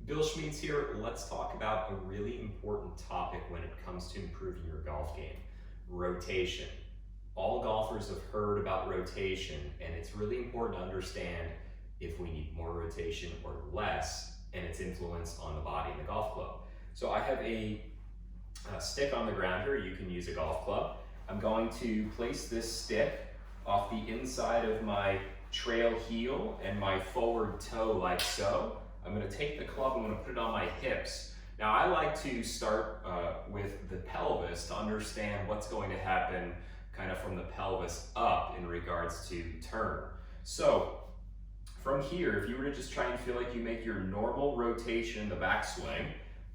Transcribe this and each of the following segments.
Bill Schmeeds here. Let's talk about a really important topic when it comes to improving your golf game, rotation. All golfers have heard about rotation, and it's really important to understand if we need more rotation or less and its influence on the body and the golf club. So I have a stick on the ground here. You can use a golf club. I'm going to place this stick off the inside of my trail heel and my forward toe like so. I'm going to take the club, I'm going to put it on my hips. Now I like to start with the pelvis to understand what's going to happen kind of from the pelvis up in regards to turn. So from here, if you were to just try and feel like you make your normal rotation, the backswing,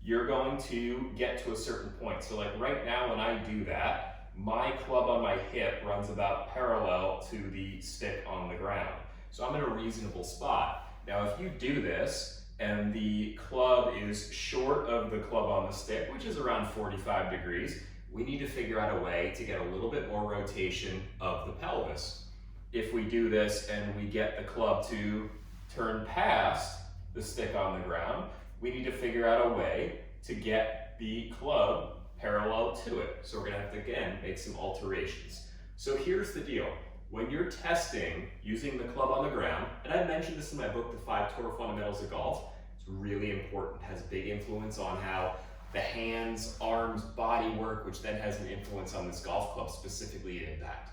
you're going to get to a certain point. So like right now when I do that, my club on my hip runs about parallel to the stick on the ground. So I'm in a reasonable spot. Now if you do this, and the club is short of the club on the stick, which is around 45 degrees, we need to figure out a way to get a little bit more rotation of the pelvis. If we do this and we get the club to turn past the stick on the ground, we need to figure out a way to get the club parallel to it. So we're gonna have to, again, make some alterations. So here's the deal. When you're testing using the club on the ground, and I mentioned this in my book, The 5 Total Fundamentals of Golf, it's really important, it has a big influence on how the hands, arms, body work, which then has an influence on this golf club, specifically in impact.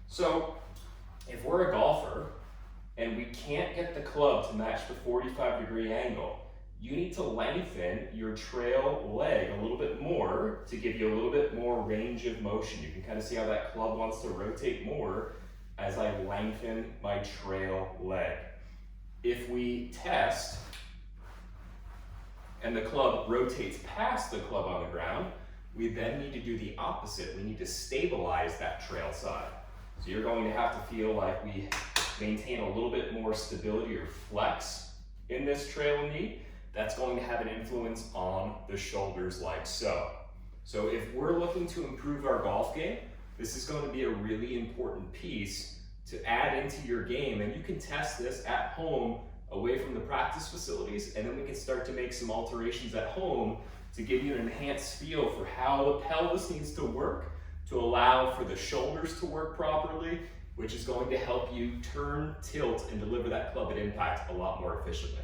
So if we're a golfer and we can't get the club to match the 45-degree angle, you need to lengthen your trail leg a little bit more to give you a little bit more range of motion. You can kind of see how that club wants to rotate more as I lengthen my trail leg. If we test and the club rotates past the club on the ground, we then need to do the opposite. We need to stabilize that trail side. So you're going to have to feel like we maintain a little bit more stability or flex in this trail knee. That's going to have an influence on the shoulders like so. So if we're looking to improve our golf game, this is going to be a really important piece to add into your game, and you can test this at home away from the practice facilities, and then we can start to make some alterations at home to give you an enhanced feel for how the pelvis needs to work to allow for the shoulders to work properly, which is going to help you turn, tilt, and deliver that club at impact a lot more efficiently.